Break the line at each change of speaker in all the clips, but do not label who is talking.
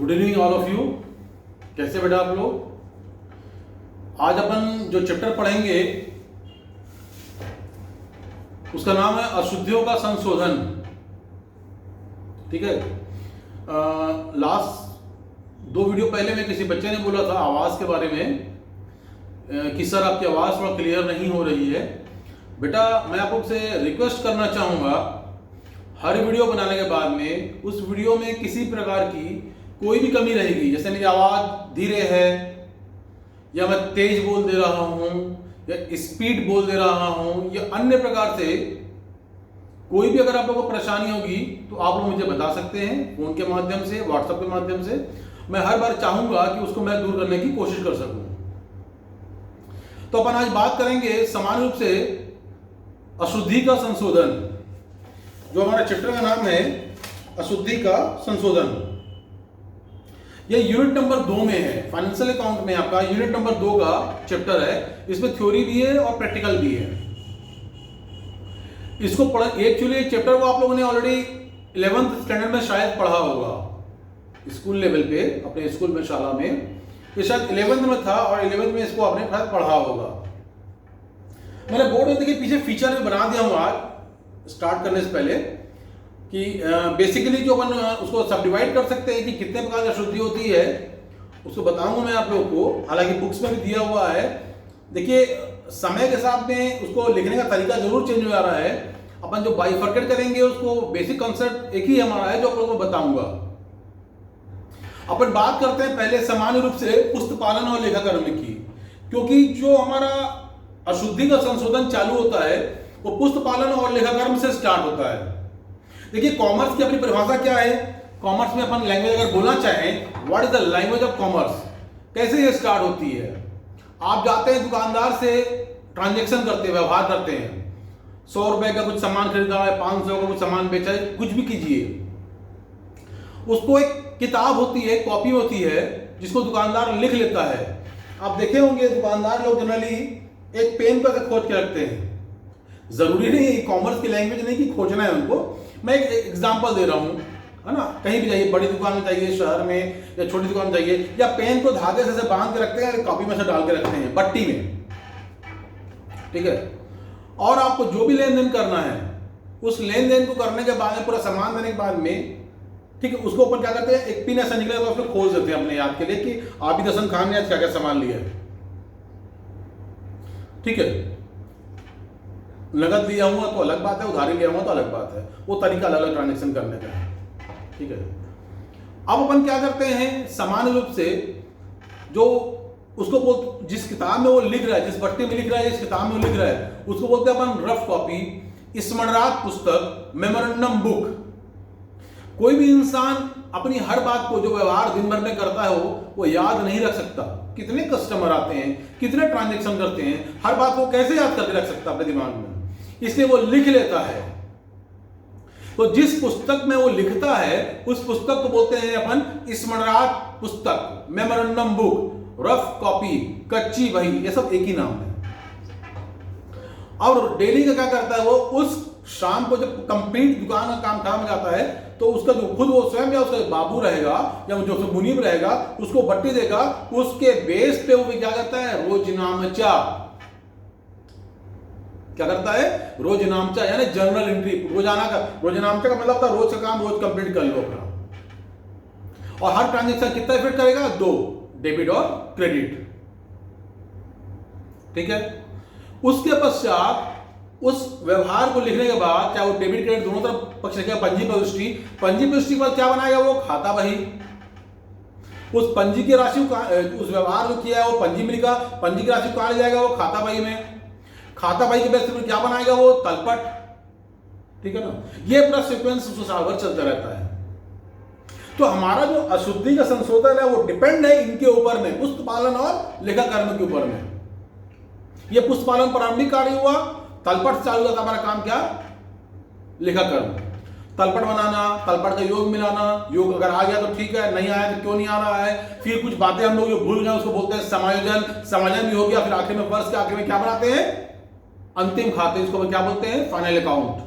Good evening all of you. कैसे बेटा आप लोग? आज अपन जो चैप्टर पढ़ेंगे उसका नाम है अशुद्धियों का संशोधन। ठीक है। लास्ट 2 वीडियो पहले में किसी बच्चे ने बोला था आवाज़ के बारे में कि सर आपकी आवाज़ थोड़ा क्लियर नहीं हो रही है। बेटा मैं आप लोग से रिक्वेस्ट करना चाहूँगा, हर वीडियो बनाने के बाद में उस वीडियो में किसी प्रकार की कोई भी कमी रहेगी, जैसे मेरी आवाज़ धीरे है या मैं तेज बोल दे रहा हूँ या स्पीड बोल दे रहा हूँ या अन्य प्रकार से कोई भी अगर आप लोगों को परेशानी होगी तो आप लोग मुझे बता सकते हैं फोन के माध्यम से, व्हाट्सएप के माध्यम से। मैं हर बार चाहूंगा कि उसको मैं दूर करने की कोशिश कर सकूं। तो अपन आज बात करेंगे समान रूप से अशुद्धि का संशोधन। जो हमारा चैप्टर का नाम है अशुद्धि का संशोधन, यह यूनिट नंबर 2 में है। फाइनेंशियल अकाउंट में आपका यूनिट नंबर 2 का चैप्टर है। इसमें थ्योरी भी है और प्रैक्टिकल भी है। इसको पढ़ एक्चुअली चैप्टर को आप लोगों ने ऑलरेडी 11th स्टैंडर्ड में शायद पढ़ा होगा, स्कूल लेवल पे अपने स्कूल में, शाला में। ये शायद 11th में था और 11th में इसको आपने पढ़ा होगा। मैंने बोर्ड में देखिए पीछे फीचर में बना दिया हूँ आज स्टार्ट करने से पहले कि बेसिकली जो अपन उसको सब डिवाइड कर सकते हैं कि कितने प्रकार की अशुद्धि होती है, उसको बताऊंगा मैं आप लोगों को। हालांकि बुक्स में भी दिया हुआ है। देखिए समय के साथ में उसको लिखने का तरीका जरूर चेंज हो जा रहा है। अपन जो बाइफर्केट करेंगे उसको बेसिक कॉन्सेप्ट एक ही हमारा है जो आप लोगों को बताऊंगा। अपन बात करते हैं पहले सामान्य रूप से पुस्तपालन और लेखाकर्म की, क्योंकि जो हमारा अशुद्धि का संशोधन चालू होता है वो पुस्तपालन और लेखाकर्म से स्टार्ट होता है। देखिए कॉमर्स की अपनी परिभाषा क्या है। कॉमर्स में अपन लैंग्वेज अगर बोलना चाहें, what is the language of commerce, कैसे ये स्टार्ट होती है। आप जाते हैं दुकानदार से ट्रांजैक्शन करते हैं, व्यवहार करते हैं। 100 रुपए का कुछ सामान खरीदा है, 500 का कुछ सामान बेचा है, कुछ भी कीजिए, उसको एक किताब होती है, कॉपी होती है जिसको दुकानदार लिख लेता है। आप देखे होंगे दुकानदार लोग जनरली एक पेन पर खोज के रखते हैं। जरूरी नहीं है कॉमर्स की लैंग्वेज नहीं कि खोजना है उनको। मैं एक एग्जांपल दे रहा हूँ, है ना। कहीं भी जाइए, बड़ी दुकान में जाइए, शहर में या छोटी दुकान में जाइए, या पेन को धागे से बांध के रखते हैं, कॉपी में से डाल के रखते हैं बट्टी में। ठीक है। और आपको जो भी लेन देन करना है उस लेन देन को करने के बाद में, पूरा सामान देने के बाद में, ठीक है, उसको ऊपर क्या करते हैं, एक पिन ऐसा निकले तो उसको खोल देते हैं अपने याद के लिए कि आप ही दसन खान ने आज क्या क्या सामान लिया है। ठीक है। नगद लिया हुआ तो अलग बात है, उधारी लिया हुआ तो अलग बात है, वो तरीका अलग अलग ट्रांजेक्शन करने का है। ठीक है। अब अपन क्या करते हैं, सामान्य रूप से जो उसको बोल, जिस किताब में वो लिख रहा है, जिस बट्टे में लिख रहा है, जिस किताब में वो लिख रहा है, उसको बोलते हैं अपन रफ कॉपी, स्मरणार्थ पुस्तक, मेमोरेंडम बुक। कोई भी इंसान अपनी हर बात को, जो व्यवहार दिन भर में करता है वो याद नहीं रख सकता। कितने कस्टमर आते हैं, कितने ट्रांजेक्शन करते हैं, हर बात को कैसे याद करके रख सकता अपने दिमाग में, इसलिए वो लिख लेता है। तो जिस पुस्तक में वो लिखता है उस पुस्तक को बोलते हैं अपन स्मरणार्थ पुस्तक, मेमोरेंडम बुक, रफ कॉपी, कच्ची बही, ये सब एक ही नाम है। और डेली का क्या करता है वो, उस शाम को जब कंप्लीट दुकान का काम खत्म हो जाता है तो उसका जो खुद वो स्वयं या उसका बाबू रहेगा या जो मुनीब रहेगा उसको बट्टी देगा, उसके बेस पे वो भी क्या करता है, रोजनामचा। क्या करता है, रोजनामचा, यानी जर्नल एंट्री, रोजाना का। रोजनामचा का मतलब था रोज का काम रोज कंप्लीट कर लो अपना। और हर ट्रांजेक्शन कितना इफेक्ट करेगा, 2, डेबिट और क्रेडिट। ठीक है। उसके पश्चात उस व्यवहार को लिखने के बाद, चाहे वो डेबिट क्रेडिट दोनों तरफ पक्ष लिखेगा, पंजी प्रविष्टि। पंजी प्रविष्टि के बाद क्या बनाएगा वो, खाता बही। उस पंजी की राशि, उस व्यवहार जो किया है वो पंजी में लिखा, पंजी की राशि कहां ले जाएगा वो, खाता बही में। खाता बही के बेस पर क्या बनाएगा वो, तलपट। ठीक है ना। ये पूरा सीक्वेंस साल भर चलता रहता है। तो हमारा जो अशुद्धि का संशोधन है वो डिपेंड है इनके ऊपर में, पुस्तपालन और लेखाकर्म के ऊपर में। ये पुस्तपालन प्रारंभिक कार्य हुआ, तलपट चालू होता हमारा काम क्या, लेखाकर्म। तलपट बनाना, तलपट का योग मिलाना, योग अगर आ गया तो ठीक है, नहीं आया तो क्यों नहीं आ रहा है। फिर कुछ बातें हम लोग जो भूल गए उसको बोलते हैं समायोजन। समायोजन भी हो गया, फिर आखिर में वर्ष के आखिर में क्या बनाते हैं, अंतिम खाते, इसको क्या बोलते हैं, फाइनल अकाउंट।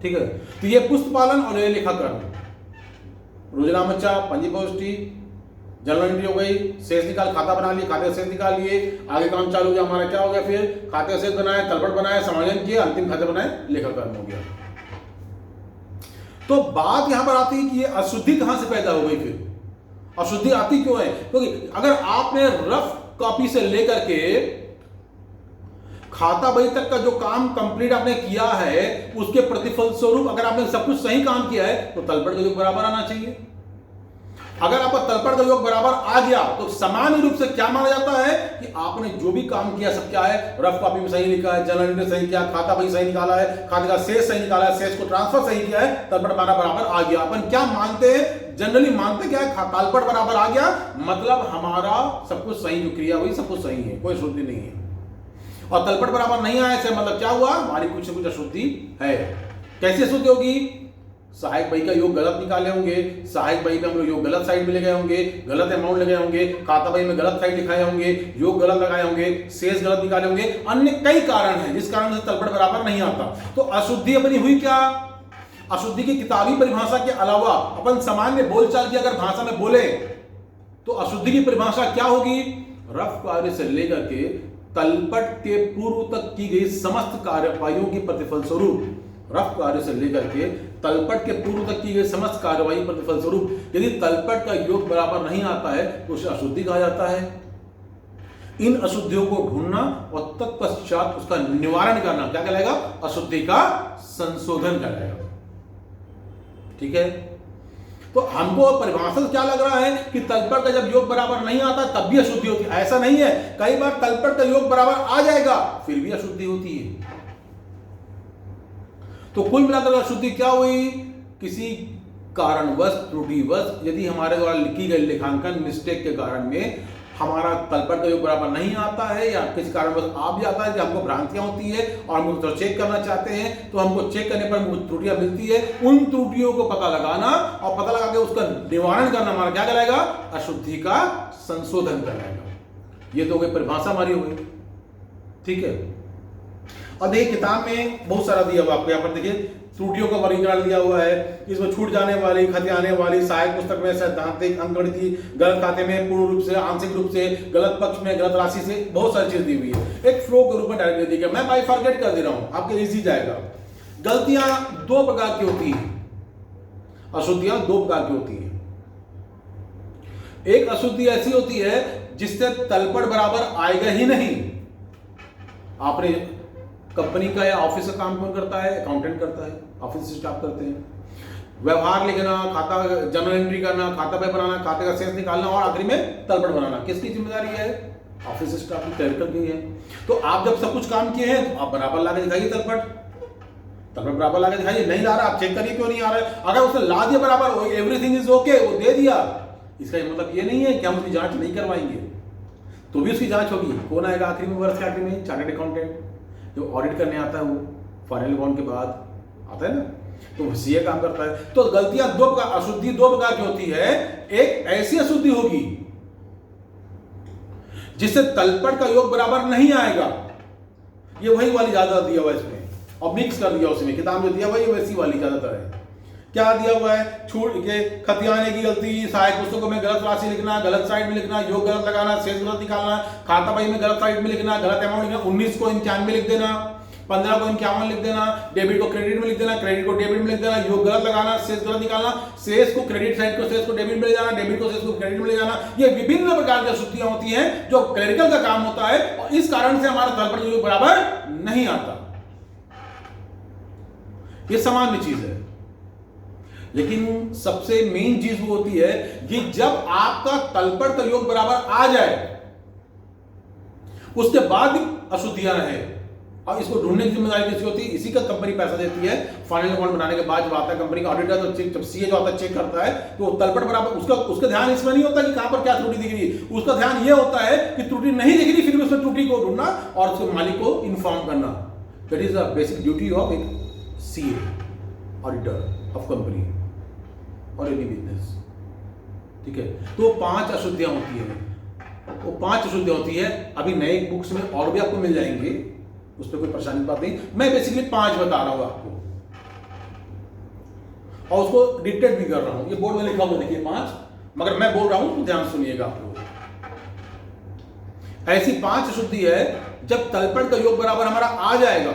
ठीक है। तो ये पुस्तपालन और ये लेखाकर्म। रोजना मच्चा, पंजी पोस्टी, जनरल एंट्री हो गई, शेष निकाल, खाता बना लिए, खाते का शेष निकाल लिए, आगे काम चालू हो गया हमारा। क्या हो गया फिर? खाते का शेष बनाए, तलपट बनाए, समायोजन किए, अंतिम खाते बनाए, लेखाकरण हो गया। तो बात यहां पर आती है कि ये अशुद्धि कहां से पैदा हो गई? फिर अशुद्धि आती क्यों है? क्योंकि अगर आपने रफ कॉपी से लेकर के खाता बही तक का जो काम कंप्लीट आपने किया है, उसके प्रतिफल स्वरूप अगर आपने सब कुछ सही काम किया है तो तलपट का योग बराबर आना चाहिए। अगर आपका तलपट का योग बराबर आ गया तो सामान्य रूप से क्या माना जाता है कि आपने जो भी काम किया सब क्या है, रफ कॉपी में सही लिखा है, जनरल एंट्री सही किया, खाता बही सही निकाला है, खाते का शेष सही निकाला है, शेष को ट्रांसफर सही किया है, तलपट हमारा बराबर आ गया। अपन क्या मानते हैं, जनरली मानते क्या है, तलपट बराबर आ गया मतलब हमारा सब कुछ सही, जो क्रिया हुई सब कुछ सही है, कोई अशुद्धि नहीं है। और तलपट बराबर नहीं आया से मतलब क्या हुआ, हमारी कुछ न कुछ अशुद्धि है। कैसे अशुद्धि होगी? सहायक बही का योग गलत निकाले होंगे, सहायक बही में हम लोग योग गलत साइड में ले गए होंगे, गलत अमाउंट ले गए होंगे, खाता बही में गलत साइड लिखाए होंगे, योग गलत लगाए होंगे, शेष गलत निकाले होंगे, अन्य कई कारण हैं जिस कारण से तलपट बराबर नहीं आता। तो अशुद्धि अपनी हुई क्या? अशुद्धि की किताबी परिभाषा के अलावा अपन सामान्य बोलचाल की अगर भाषा में बोले तो अशुद्धि की परिभाषा क्या होगी? रफ कार्य से लेकर के तलपट के पूर्व तक की गई समस्त कार्यवाहियों की प्रतिफल स्वरूप, रफ कार्य से लेकर के तलपट के पूर्व तक की गई समस्त कार्यवाही प्रतिफल स्वरूप यदि तलपट का योग बराबर नहीं आता है तो उसे अशुद्धि कहा जाता है। इन अशुद्धियों को ढूंढना और तत्पश्चात उसका निवारण करना क्या कहलाएगा? अशुद्धि का संशोधन कहलाएगा। ठीक है, तो हमको परिभाषा क्या लग रहा है कि तलपट का जब योग बराबर नहीं आता तब भी अशुद्धि होती है। ऐसा नहीं है, कई बार तलपट का योग बराबर आ जाएगा फिर भी अशुद्धि होती है। तो कुल मिलाकर अशुद्धि क्या हुई? किसी कारणवश, त्रुटिवश यदि हमारे द्वारा लिखी गई लेखांकन मिस्टेक के कारण में हमारा तलपट का योग बराबर नहीं आता है या किसी कारणवश आ भी आता है कि हमको भ्रांतियां होती है और हम उसको चेक करना चाहते हैं, तो हमको चेक करने पर हमको त्रुटियां मिलती है, उन त्रुटियों को पता लगाना और पता लगा के उसका निवारण करना हमारा क्या कहलाएगा? अशुद्धि का संशोधन कहलाएगा। ये तो हो गई परिभाषा हमारी हो गई। ठीक है, अब देखिए किताब में बहुत सारा दिया हुआ आपको, यहाँ पर देखिए त्रुटियों का वर्गीकरण दिया हुआ है, इसमें छूट जाने वाली, खतियाने वाली, सहायक पुस्तक में सैद्धांतिक, अंकगणितीय, गलत खाते में पूर्ण रूप से, आंशिक रूप से, गलत पक्ष में, गलत राशि से, बहुत सारी चीज दी हुई है। एक फ्लो के रूप में डायरेक्ट दी गई, मैं बाइफरकेट कर दे रहा हूं, आपके इजी जाएगा। गलतियां दो प्रकार की होती हैं, अशुद्धियां दो प्रकार की होती हैं। एक अशुद्धि ऐसी होती है जिससे तलपट बराबर आएगा ही नहीं। आपने कंपनी का या ऑफिस का काम कौन करता है? अकाउंटेंट करता है, ऑफिस स्टाफ करते हैं। व्यवहार लिखना, खाता जनरल एंट्री करना, खाता पे बनाना, खाते का शेष निकालना और आखिरी में तलपट बनाना किसकी जिम्मेदारी है? ऑफिस स्टाफ की, क्लर्कल की है। तो आप जब सब कुछ काम किए हैं तो आप बराबर ला के दिखाइए तलपट बराबर ला के दिखाइए। नहीं ला रहा, आप चेक करिए क्यों नहीं आ रहा है। अगर उसने ला दिया बराबर, एवरीथिंग इज ओके, वो दे दिया, इसका मतलब ये नहीं है कि हम उसकी जांच नहीं करवाएंगे, तो भी उसकी जांच होगी। कौन आएगा आखिरी में? वर्ष के आखिरी में चार्टर्ड अकाउंटेंट जो ऑडिट करने आता है, वो फाइनल अकाउंट के बाद आता है ना, तो सीए काम करता है। तो गलतियां दो प्रकार, अशुद्धि दो प्रकार की होती है। एक ऐसी अशुद्धि होगी जिससे तलपट का योग बराबर नहीं आएगा, ये वही वाली ज्यादा दिया हुआ इसमें और मिक्स कर दिया उसमें, किताब में दिया हुआ ये वैसी वाली ज्यादातर है। क्या दिया हुआ है? छूट के खतियाने की गलती, सहायक पुस्तकों में गलत राशि लिखना, गलत साइड में लिखना, योग गलत लगाना, शेष गलत निकालना, खाता बही में गलत साइड में लिखना, गलत अमाउंट लिखना, 19 को 91 लिख देना, 15 को 51 लिख देना, डेबिट को क्रेडिट में लिख देना, क्रेडिट को डेबिट में लिख देना, योग गलत लगाना, शेष गलत निकालना, शेष को क्रेडिट साइड को शेष को डेबिट में ले जाना, डेबिट को शेष को क्रेडिट में ले जाना। ये विभिन्न प्रकार की अशुद्धियां होती हैं जो क्लरिकल का काम होता है और इस कारण से हमारा तलपट योग बराबर नहीं आता। ये सामान्य चीज है, लेकिन सबसे मेन चीज वो होती है कि जब आपका तलपट का योग बराबर आ जाए उसके बाद भी अशुद्धियां रहे और इसको ढूंढने की जिम्मेदारी किसकी होती है? इसी का कंपनी पैसा देती है। फाइनल अकाउंट बनाने के बाद जब आता है कंपनी का ऑडिटर, तो जब सीए जो आता है चेक करता है तो तलपट बराबर, उसका ध्यान इसमें नहीं होता कि कहां पर क्या त्रुटि दिख रही है। उसका ध्यान यह होता है कि त्रुटि नहीं दिख रही, फिर भी उसमें त्रुटि को ढूंढना और उसके मालिक को इन्फॉर्म करना। That is the basic duty of एक सीए, ऑडिटर ऑफ कंपनी और एनी बिजनेस। ठीक है, तो 5 अशुद्धियां होती है, वो 5 अशुद्धियां होती है। अभी नए बुक्स में और भी आपको मिल जाएंगे, उस पर कोई परेशानी की बात नहीं, मैं बेसिकली 5 बता रहा हूं आपको। और उसको डिक्टेट भी कर रहा हूं। ये बोर्ड में लिखा हुआ देखिए 5, मगर मैं बोल रहा हूं तो ध्यान सुनिएगा आप लोग। ऐसी 5 अशुद्धि है जब तलपट का योग बराबर हमारा आ जाएगा,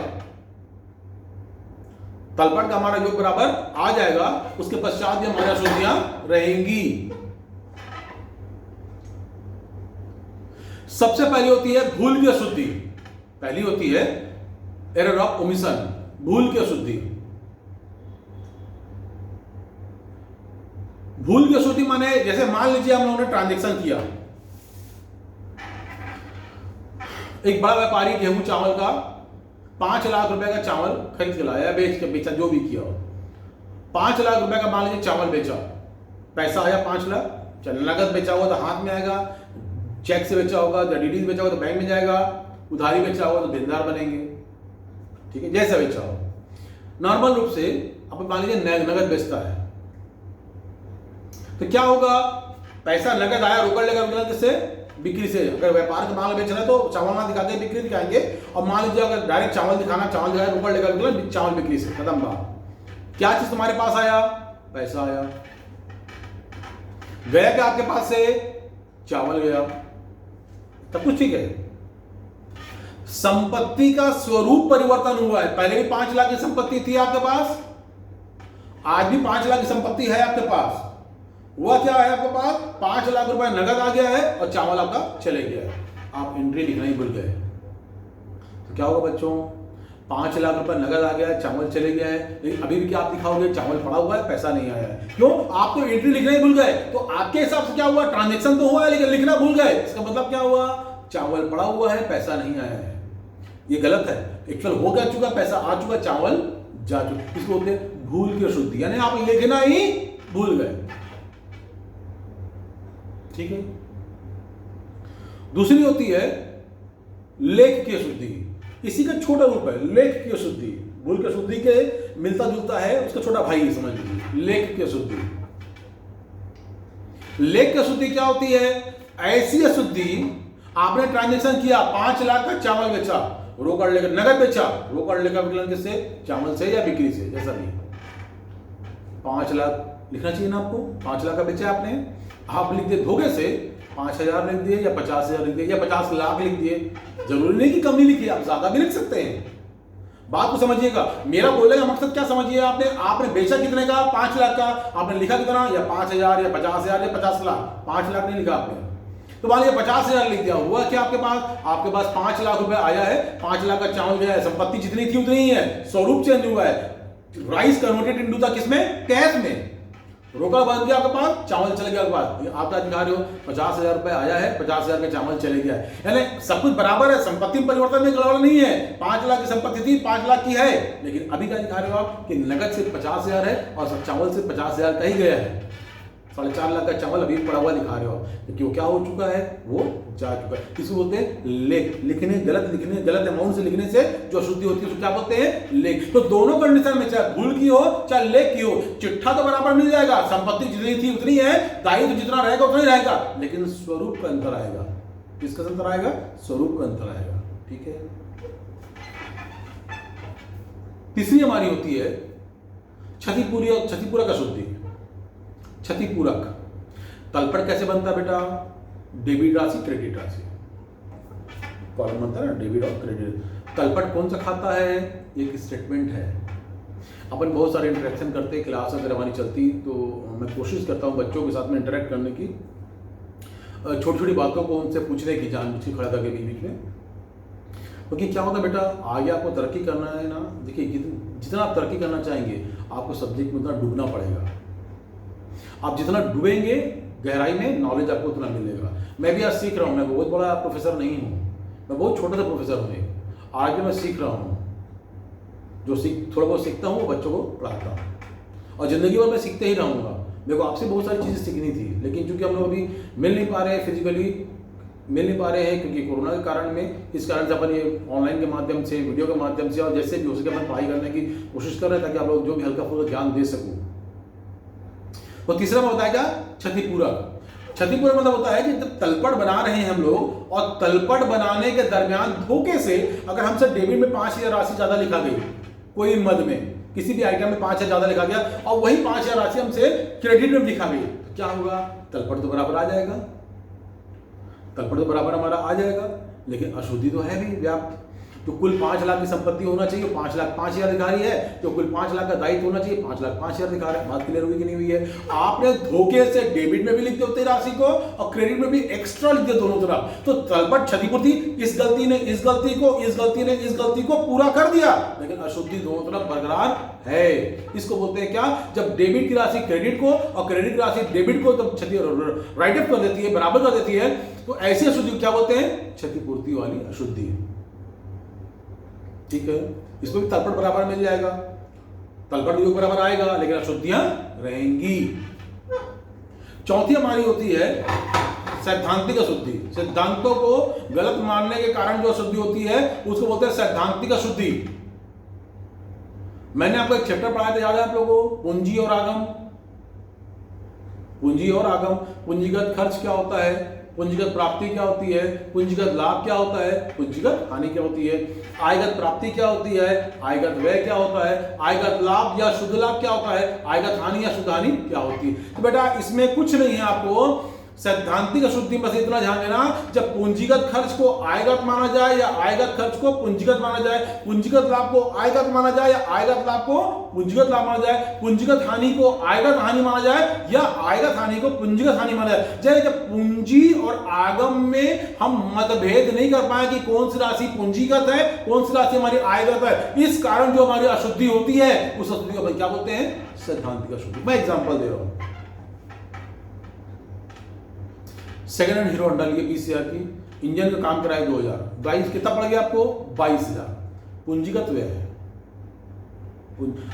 तलपट का हमारा योग बराबर आ जाएगा, उसके पश्चात ये हमारी अशुद्धियां रहेंगी। सबसे पहली होती है भूल की अशुद्धि। पहली होती है एरर ऑफ ओमिशन, भूल की अशुद्धि। भूल की अशुद्धि माने जैसे मान लीजिए हम लोगों ने ट्रांजैक्शन किया, एक बड़ा व्यापारी गेहूं चावल का 5 लाख रुपए का चावल खरीद के लाया, बेच के बेचा, जो भी किया, 5 लाख रुपए का मान लीजिए चावल बेचा, पैसा आया 5 लाख। चल नगद बेचा हुआ तो हाथ में आएगा, चेक से बेचा होगा तो डीडी बेचा होगा तो बैंक में जाएगा, उधारी बेचा होगा तो देनदार बनेंगे, ठीक है, जैसा बेचा हो। नॉर्मल रूप से अपन मान लीजिए नगद बेचता है तो क्या होगा, पैसा नगद आया, रोकड़ लेगा किससे, बिक्री से। अगर व्यापार का माल बेच रहे हैं तो चावल ना दिखाते बिक्री दिखाएंगे, और मान लीजिए अगर डायरेक्ट चावल दिखाना, चावल दिखाया, रोकड़ लेगा चावल बिक्री से, खत्म बात। क्या चीज तुम्हारे पास आया, पैसा आया, गया क्या आपके पास से, चावल गया, तब कुछ ठीक है। संपत्ति का स्वरूप परिवर्तन हुआ है। पहले भी 5 लाख की संपत्ति थी आपके पास, आज भी 5 लाख की संपत्ति है आपके पास। हुआ क्या है आपके पास, 5 लाख रुपए नगद आ गया है और चावल आपका चले गया है, आप एंट्री लिखना ही भूल गए। तो क्या होगा बच्चों, 5 लाख रुपए नगद आ गया है, चावल चले गया है, लेकिन अभी भी क्या आप दिखाओगे, चावल पड़ा हुआ है, पैसा नहीं आया है। क्यों, आप तो एंट्री लिखना ही भूल गए। तो आपके हिसाब से क्या हुआ, ट्रांजेक्शन तो हुआ है लेकिन लिखना भूल गए। इसका मतलब क्या हुआ, चावल पड़ा हुआ है, पैसा नहीं आया है। ये गलत है। एक्चुअल हो गया चुका, पैसा आ चुका, चावल जा चुका। इसको बोलते हैं भूल की अशुद्धि, यानी आप लिखना ही भूल गए, ठीक है। दूसरी होती है लेख की अशुद्धि, इसी का छोटा रूप है लेख की अशुद्धि। भूल की अशुद्धि के मिलता जुलता है, उसका छोटा भाई समझ लीजिए, लेख की अशुद्धि। लेख की अशुद्धि क्या होती है, ऐसी अशुद्धि, आपने ट्रांजैक्शन किया, 5 लाख का चावल बेचा, रोकड़ लेकर नगद बेचा, रोकड़ लेकर विकलन किससे, चावल से या बिक्री से, जैसा भी। 5 लाख लिखना चाहिए ना आपको, 5 लाख का बेचा आपने, आप लिख दिए धोखे से 5,000 लिख दिए, या 50,000 लिख दिए, या 50 लाख लिख दिए। जरूरी नहीं कि कम ही लिखिए, आप ज्यादा भी लिख सकते हैं। बात को समझिएगा, मेरा बोलने का मकसद क्या समझिए, आपने बेचा कितने का, 5 लाख का, आपने लिखा कितना, या 5,000 या 50,000 या 50 लाख, 5 लाख नहीं लिखा आपने। तो मान लीजिए 50,000 लिख दिया, हुआ क्या आपके पास 5 लाख रुपए आया है, 5 लाख का चावल गया है, संपत्ति जितनी थी उतनी ही है, स्वरूप चेंज हुआ है, राइस कन्वर्टेड इनटू द किसमें, कैश में। रोकड़ बन गया आपके पास, चावल चले गया आपके पास। आप क्या दिखा रहे हो, 50,000 रुपए आया है, 50,000 का चावल चले गया है, यानी सब कुछ बराबर है, संपत्ति में परिवर्तन में गड़बड़ नहीं है। 5 लाख की संपत्ति थी, 5 लाख की है, लेकिन अभी क्या दिखा रहे हो आप कि नगद से 50,000 है और चावल से 50,000 का ही गया है। 4.5 लाख का चावल अभी पड़ा हुआ दिखा रहे हो, क्योंकि क्या हो चुका है, वो जा चुका है। किसको बोलते हैं, लेख। गलत अमाउंट से लिखने से जो अशुद्धि होती है उसको क्या बोलते हैं, लेख। तो दोनों कंडीशन में, चाहे भूल की हो चाहे लेख की हो, चिट्ठा तो बराबर मिल जाएगा, संपत्ति जितनी थी उतनी है, दायित्व जितना रहेगा उतना ही रहेगा, लेकिन स्वरूप का अंतर आएगा। किसका अंतर आएगा, स्वरूप का अंतर आएगा, ठीक है। तीसरी हमारी होती है क्षतिपूरक अशुद्धि। क्षतिपूरक तलपट कैसे बनता है बेटा, डेबिट राशि क्रेडिट राशि, कॉलम बनता है ना, डेबिट और क्रेडिट। तलपट कौन सा खाता है, एक स्टेटमेंट है। अपन बहुत सारे इंटरेक्शन करते हैं, क्लास अगर हमारी चलती तो मैं कोशिश करता हूँ बच्चों के साथ में इंटरेक्ट करने की, छोटी छोटी बातों को उनसे पूछने की, जानबूझ के खड़ा करके बीच में। क्योंकि क्या होता है बेटा, आगे आपको तरक्की करना है ना, देखिए जितना आप तरक्की करना चाहेंगे आपको सब्जेक्ट में उतना डूबना पड़ेगा। आप जितना डूबेंगे गहराई में, नॉलेज आपको उतना मिलेगा। मैं भी आज सीख रहा हूँ, मैं बहुत बड़ा प्रोफेसर नहीं हूँ, मैं बहुत छोटा सा प्रोफेसर हूँ। आज भी मैं सीख रहा हूँ, जो थोड़ा बहुत सीखता हूँ वो बच्चों को पढ़ाता हूँ, और ज़िंदगी भर मैं सीखते ही रहूँगा। मेरे को आपसे बहुत सारी चीज़ें सीखनी थी, लेकिन चूंकि हम लोग अभी मिल नहीं पा रहे हैं, फिजिकली मिल नहीं पा रहे हैं, क्योंकि कोरोना के कारण में, इस कारण से अपन ये ऑनलाइन के माध्यम से, वीडियो के माध्यम से, और जैसे भी हो सके अपन पढ़ाई करने की कोशिश कर रहे हैं, ताकि आप लोग जो भी हल्का फुल्का ज्ञान दे सकूँ। तो तीसरा में होता है क्या, क्षतिपूरक। क्षतिपूरक मतलब होता है कि जब तलपट बना रहे हैं हम लोग, और तलपट बनाने के दरमियान धोखे से अगर हमसे डेबिट में 5,000 राशि ज्यादा लिखा गई कोई मद में, किसी भी आइटम में 5,000 ज्यादा लिखा गया और वही 5,000 राशि हमसे क्रेडिट में लिखा गई, तो क्या होगा, तलपट तो बराबर आ जाएगा, तलपट तो बराबर हमारा आ जाएगा, लेकिन अशुद्धि तो है भी व्याप्त। तो कुल 5 लाख की संपत्ति होना चाहिए, 5 लाख 5,000 दिखा रही है, तो कुल 5 लाख का दायित्व होना चाहिए, 5 लाख 5,000 दिखा रहा है। बात क्लियर हुई कि नहीं हुई है? आपने धोखे से डेबिट में भी लिख दिया राशि को और क्रेडिट में भी एक्स्ट्रा लिख दिया दोनों तरफ, तो तलपट क्षतिपूर्ति इस गलती ने इस गलती को, इस गलती ने इस गलती को पूरा कर दिया, लेकिन अशुद्धि दोनों तरफ बरकरार है। इसको बोलते हैं क्या, जब डेबिट की राशि क्रेडिट को और क्रेडिट की राशि डेबिट को जब क्षति राइट ऑफ कर देती है, बराबर कर देती है, तो ऐसी अशुद्धि क्या बोलते हैं, क्षतिपूर्ति वाली अशुद्धि। ठीक है, इसमें भी तलपट बराबर मिल जाएगा, तलपट योग बराबर आएगा, लेकिन अशुद्धियां रहेंगी। चौथी हमारी होती है सैद्धांतिक अशुद्धि। सिद्धांतों को गलत मानने के कारण जो अशुद्धि होती है उसको बोलते हैं सैद्धांतिक अशुद्धि। मैंने आपको एक चैप्टर पढ़ाया था, याद है आप लोगों को, पूंजी और आगम। पूंजी और आगम, पूंजीगत खर्च क्या होता है, पूंजीगत प्राप्ति क्या होती है, पूंजीगत लाभ क्या होता है, पूंजीगत हानि क्या होती है, आयगत प्राप्ति क्या होती है, आयगत व्यय क्या होता है, आयगत लाभ या शुद्ध लाभ क्या होता है, आयगत हानि या शुद्ध हानि क्या होती है। तो बेटा इसमें कुछ नहीं है, आपको सैद्धांतिक अशुद्धि में इतना ध्यान देना, जब पूंजीगत खर्च को आयगत माना जाए या आयगत खर्च को पूंजीगत माना जाए, पूंजीगत लाभ को आयगत माना जाए या आयगत लाभ को पूंजीगत लाभ माना जाए, पूंजीगत हानि को आयगत हानि माना जाए या आयगत हानि को पूंजीगत हानि माना जाए। जब पूंजी और आगम में हम मतभेद नहीं कर पाए कि कौन सी राशि पूंजीगत है, कौन सी राशि हमारी आयगत है, इस कारण जो हमारी अशुद्धि होती है उस अशुद्धि को क्या बोलते हैं, सैद्धांतिक अशुद्धि। मैं एग्जांपल दे रहा हूं, सेकंड हैंड हीरो होंडा लिए 20,000 की, इंजन का काम कराए 2,000, 22 कितना पड़ गया आपको, 22,000, पूंजीगत व्यय है।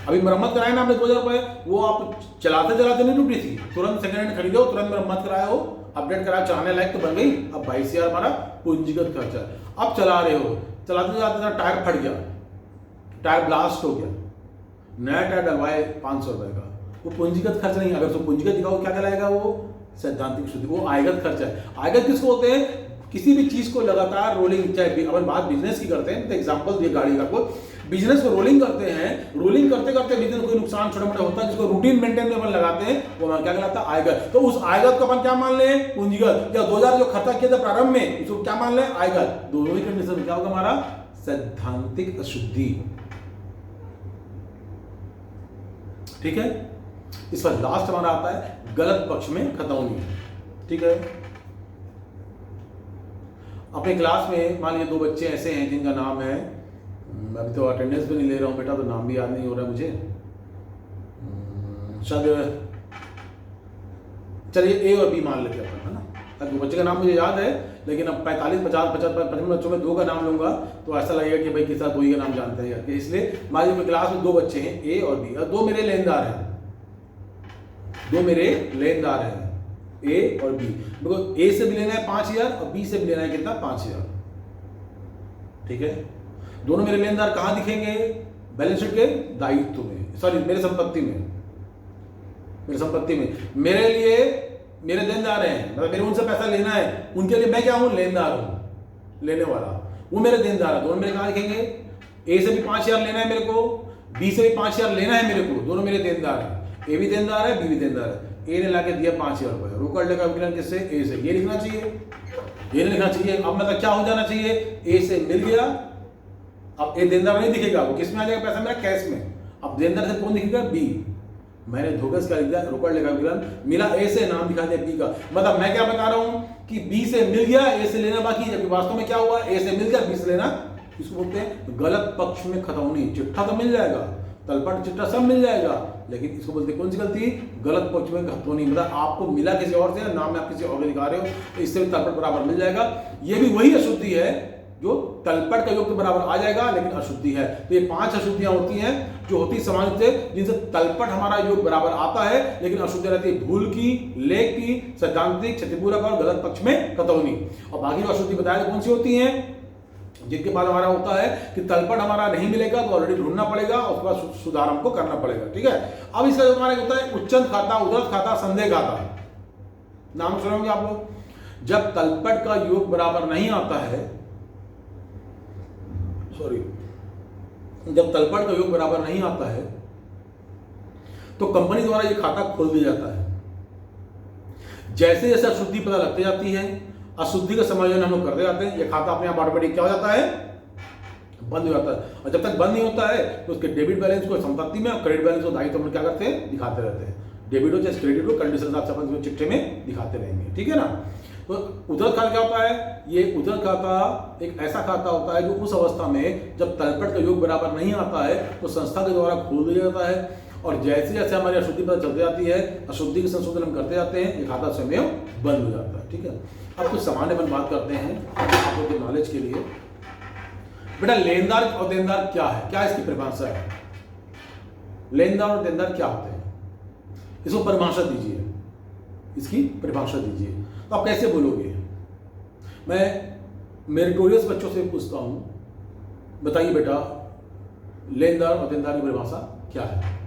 अभी मरम्मत कराए ना आपने 2,000 रुपए, वो आप चलाते चलाते नहीं टूटी थी, तुरंत सेकंड हैंड खरीदो, तुरंत मरम्मत कराया हो, अपडेट कराया, चलाने लायक तो बन गई, अब 22,000 हमारा पूंजीगत खर्चा है। अब चला रहे हो, चलाते चलाते टायर फट गया, टायर ब्लास्ट हो गया, नया टायर डलवाए 500 रुपए का, वो पूंजीगत खर्च नहीं। अगर उसको पूंजीगत दिखाओ क्या कहलाएगा, वो सैद्धांतिक शुद्धि, वो आयगत खर्च है। आयगत किसको बोलते हैं, किसी भी चीज को लगातार रोलिंग, चाहे अपन बात बिजनेस की करते हैं तो एग्जांपल दिए गाड़ी का, कोई बिजनेस को रोलिंग करते हैं, रोलिंग करते करते बिजनेस कोई नुकसान छोटा मोटा होता है, जिसको रूटीन मेंटेन में अपन लगाते हैं, वो हमारा क्या कहलाता है, आयगत। तो उस आयगत को अपन क्या मान लें, पूंजीगत, या 2,000 जो खर्चा किया था प्रारंभ में उसको क्या मान लें, आयगत। दोनों ही कंडीशन में क्या होगा हमारा, सैद्धांतिक अशुद्धि। ठीक है, इस पर लास्ट हमारा आता है गलत पक्ष में खतौनी। ठीक है, अपने क्लास में मान लीजिए 2 बच्चे ऐसे हैं जिनका नाम है, अभी तो अटेंडेंस भी नहीं ले रहा हूं बेटा, तो नाम भी याद नहीं हो रहा है मुझे, शायद चलिए ए और बी मान लेते हैं, है ना। 2 बच्चे का नाम मुझे याद है, लेकिन अब 45, 50, 55 बच्चों में 2 का नाम लूंगा तो ऐसा लगेगा कि भाई किसी 2 ही का नाम जानते हैं, इसलिए मान लीजिए क्लास में 2 बच्चे हैं, ए और बी, और 2 मेरे लेनदार हैं, 2 मेरे लेनदार हैं, ए और बी। देखो ए से भी लेना है 5,000 और बी से भी लेना है कितना, 5,000। ठीक है, दोनों मेरे लेनदार कहां दिखेंगे, बैलेंस शीट के दायित्व में, सॉरी मेरे संपत्ति में, मेरे संपत्ति में। मेरे लिए मेरे लेनदार हैं, मतलब मेरे उनसे पैसा लेना है, उनके लिए मैं क्या हूं, लेनदार हूं, लेने वाला, वो मेरे देनदार है। दोनों मेरे कहां दिखेंगे, ए से भी 5,000 लेना है मेरे को, बी से भी 5,000 लेना है मेरे को, दोनों मेरे देनदार हैं, ए भी देनदार है, बी भी देनदार है। ए ने लाके दिया 5,000 रुपए, रोकड़ लेगा विकलन किससे, ए से, ये लिखना चाहिए, ये नहीं लिखना चाहिए। अब मतलब क्या हो जाना चाहिए, ए से मिल गया, अब ए देनदार नहीं दिखेगा, वो किस में आ जाएगा पैसा, मेरा कैश में। अब देनदार से कौन दिखेगा, बी। मैंने धोखे से क्या लिख दिया, रोकड़ लेगा विकलन, मिला ए से, नाम दिखा दिया बी का। मतलब मैं क्या बता रहा हूं कि बी से मिल गया, ए से लेना बाकी, जबकि वास्तव में क्या हुआ, ए से मिल गया, बी से लेना। इसको बोलते हैं गलत पक्ष में खतौनी। चिट्ठा तो मिल जाएगा, तलपट चिट्ठा सब मिल जाएगा, लेकिन इसको बोलते कौन सी गलती, गलत पक्ष में खतौनी। मतलब आपको मिला किसी और से, नाम में आप किसी और को दिखा रहे हो, तो इससे भी तलपट बराबर मिल जाएगा। ये भी वही अशुद्धि है जो तलपट का योग तो बराबर आ जाएगा, लेकिन अशुद्धि है। तो ये 5 अशुद्धियां होती हैं जो होती समान से, जिनसे तलपट हमारा योग बराबर आता है, लेकिन अशुद्धि रहती है भूल की, लेख की, सैद्धांतिक, क्षतिपूरक और गलत पक्ष में खतौनी। और बाकी जो अशुद्धि बताया कौन सी होती है, जिनके बाद हमारा होता है कि तलपट हमारा नहीं मिलेगा तो ऑलरेडी ढूंढना पड़ेगा, उसके बाद सुधार हमको करना पड़ेगा। ठीक है, अब इसका जो हमारा होता है उच्चंत खाता, उदत खाता, संदेह खाता। नाम सुनोगे आप लोग। जब तलपट का योग बराबर नहीं आता है, सॉरी, जब तलपट का योग बराबर नहीं आता है तो कंपनी द्वारा ये खाता खोल दिया जाता है। जैसे जैसे अशुद्धि पता लगती जाती है, अशुद्धि का समायोजन हम लोग करते जाते हैं, ये खाता अपने आप ऑटोमेटिक क्या हो जाता है, बंद हो जाता है। और जब तक बंद नहीं होता है तो उसके डेबिट बैलेंस को संपत्ति में और क्रेडिट बैलेंस को दायित्व में क्या करते हैं, दिखाते रहते हैं। डेबिट हो चाहे क्रेडिट हो, कंडीशन आप अपन चिट्ठे में दिखाते रहेंगे, ठीक है ना। तो उधर खाता क्या होता है, ये उधर खाता एक ऐसा खाता होता है जो उस अवस्था में जब तलपट का योग बराबर नहीं आता है तो संस्था के द्वारा खोल दिया जाता है। और जैसे जैसे हमारी अशुद्धि पता चलती जाती है, अशुद्धि के संशोधन हम करते जाते हैं, ये खाता स्वयं बंद हो जाता है, ठीक है। अब कुछ सामान्य अपन बात करते हैं आप लोगों के नॉलेज के लिए। बेटा लेनदार और देनदार क्या है, क्या इसकी परिभाषा है, लेनदार और देनदार क्या होते हैं, इसको परिभाषा दीजिए, इसकी परिभाषा दीजिए। तो आप कैसे बोलोगे, मैं मेरिटोरियस बच्चों से पूछता हूं, बताइए बेटा लेनदार और देनदार की परिभाषा क्या है।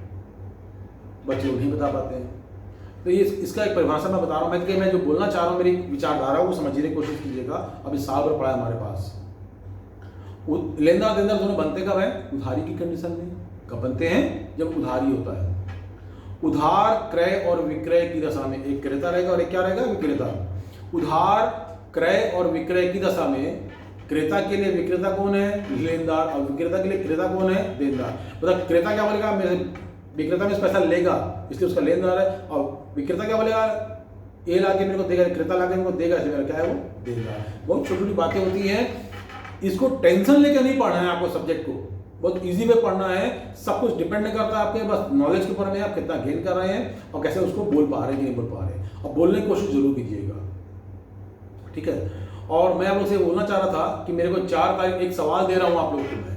बच्चे नहीं बता पाते हैं। तो ये इसका एक परिभाषा मैं बता रहा हूं, मैं जो बोलना चाह रहा हूं, मेरी विचारधारा को समझने की कोशिश कीजिएगा। अभी साल भर पड़ा है हमारे पास। लेनदार देनदार दोनों बनते कब है, उधारी की कंडीशन में। कब बनते हैं, जब उधारी होता है। उधार क्रय और विक्रय की दशा में एक क्रेता रहेगा और एक क्या रहेगा, विक्रेता। उधार क्रय और विक्रय की दशा में क्रेता के लिए विक्रेता कौन है, लेनदार, और विक्रेता के लिए क्रेता कौन है, देनदार। मतलब क्रेता क्या बोलेगा, मेरे विक्रेता में पैसा लेगा इसलिए उसका लेनदार है, और विक्रेता क्या बोलेगा, ए लाके मेरे को देगा, क्रेता लाके मेरे को देगा, इसलिए मेरा क्या है, वो देनदार। बहुत छोटी छोटी बातें होती हैं, इसको टेंशन लेकर नहीं पढ़ना है आपको, सब्जेक्ट को बहुत इजी वे पढ़ना है। सब कुछ डिपेंड नहीं करता आपके बस नॉलेज के ऊपर में, आप कितना गेन कर रहे हैं और कैसे उसको बोल पा रहे हैं कि नहीं बोल पा रहे हैं। और बोलने की कोशिश जरूर कीजिएगा, ठीक है। और मैं आप लोग से बोलना चाह रहा था कि मेरे को 4 तारीख एक सवाल दे रहा हूं आप लोगों को, मैं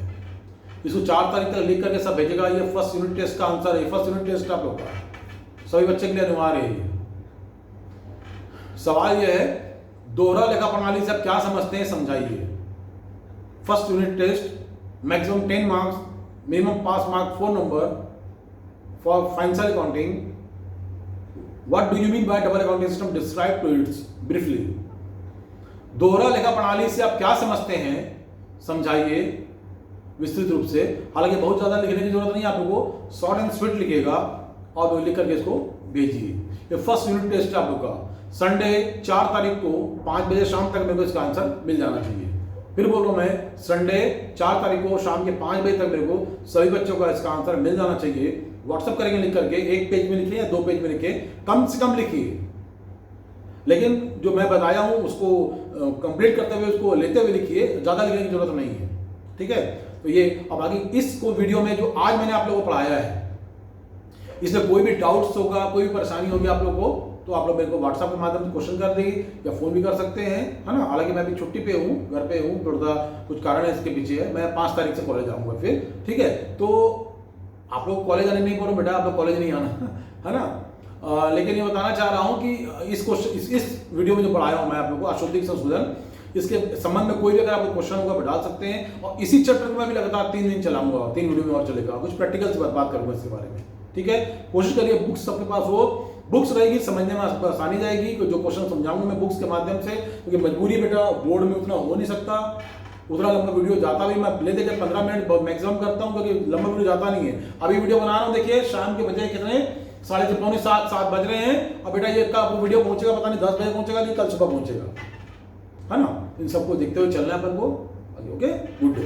इसको 4 तारीख तक लिख करके सब भेजेगा। ये फर्स्ट यूनिट टेस्ट का आंसर है, फर्स्ट यूनिट टेस्ट आप लोग का सभी बच्चे के लिए अनिवार्य है। सवाल यह है, दोहरा लेखा प्रणाली से आप क्या समझते हैं, समझाइए। First unit test, maximum 10 marks, minimum pass mark 4 number for financial accounting. What do you mean by double accounting system, describe to its briefly. दोहरा लेखा प्रणाली से आप क्या समझते हैं, समझाइए विस्तृत रूप से। हालांकि बहुत ज्यादा लिखने की जरूरत नहीं है, आप लोगों को शॉर्ट एंड स्वीट लिखिएगा और लिख करके इसको भेजिए। ये फर्स्ट यूनिट टेस्ट है आप लोग का, संडे 4 तारीख को 5 बजे शाम तक मेरे को इसका आंसर मिल जाना चाहिए। फिर बोल रहा हूं मैं, संडे 4 तारीख को शाम के 5 बजे तक मेरे को सभी बच्चों का इसका आंसर मिल जाना चाहिए। व्हाट्सएप करेंगे लिख करके, 1 पेज में लिखिए या 2 पेज में लिखिए, कम से कम लिखिए। लेकिन जो मैं बताया हूं उसको कंप्लीट करते हुए, उसको लेते हुए लिखिए, ज्यादा लिखने की जरूरत नहीं है, ठीक है। तो ये अब आगे इसको वीडियो में जो आज मैंने आप लोगों को पढ़ाया है, इसमें कोई भी डाउट्स होगा, कोई भी परेशानी होगी आप लोगों को, तो आप लोग मेरे को व्हाट्सएप के माध्यम से क्वेश्चन कर देंगे या फोन भी कर सकते हैं, है ना। हालांकि मैं अभी छुट्टी पे हूँ, घर पे हूँ, थोड़ा कुछ कारण है इसके पीछे है। मैं 5 तारीख से कॉलेज आऊंगा फिर, ठीक है। तो आप लोग कॉलेज आने नहीं बोलो बेटा, आप लोग कॉलेज नहीं आना, है ना। लेकिन ये बताना चाह रहा हूँ कि इस क्वेश्चन इस वीडियो में जो पढ़ाया हूँ मैं आप लोग को, अशुद्धि संशोधन, इसके संबंध में कोई भी अगर आपको क्वेश्चन होगा डाल सकते हैं। और इसी चैप्टर को मैं भी लगातार 3 दिन चलाऊंगा, 3 वीडियो में और चलेगा, कुछ प्रैक्टिकल से बात करूंगा इसके बारे में, ठीक है। कोशिश करिए बुक्स सबके पास हो, बुक्स रहेगी, समझने में आसानी जाएगी। जो क्वेश्चन समझाऊंगा मैं बुक्स के माध्यम से, क्योंकि मजबूरी बेटा बोर्ड में उतना हो नहीं सकता, उतना लंबा वीडियो जाता भी मैं ले देकर 15 मिनट मैक्सिमम करता हूं, क्योंकि लंबा वीडियो जाता नहीं है। अभी वीडियो बना रहा हूं, देखिए शाम के बजे कितने 6:30 बज रहे हैं, और बेटा ये कब वीडियो पहुंचेगा पता नहीं, 10 बजे पहुंचेगा नहीं कल सुबह पहुंचेगा, है ना। इन सबको देखते हुए चलना है अपन को। Okay, good day.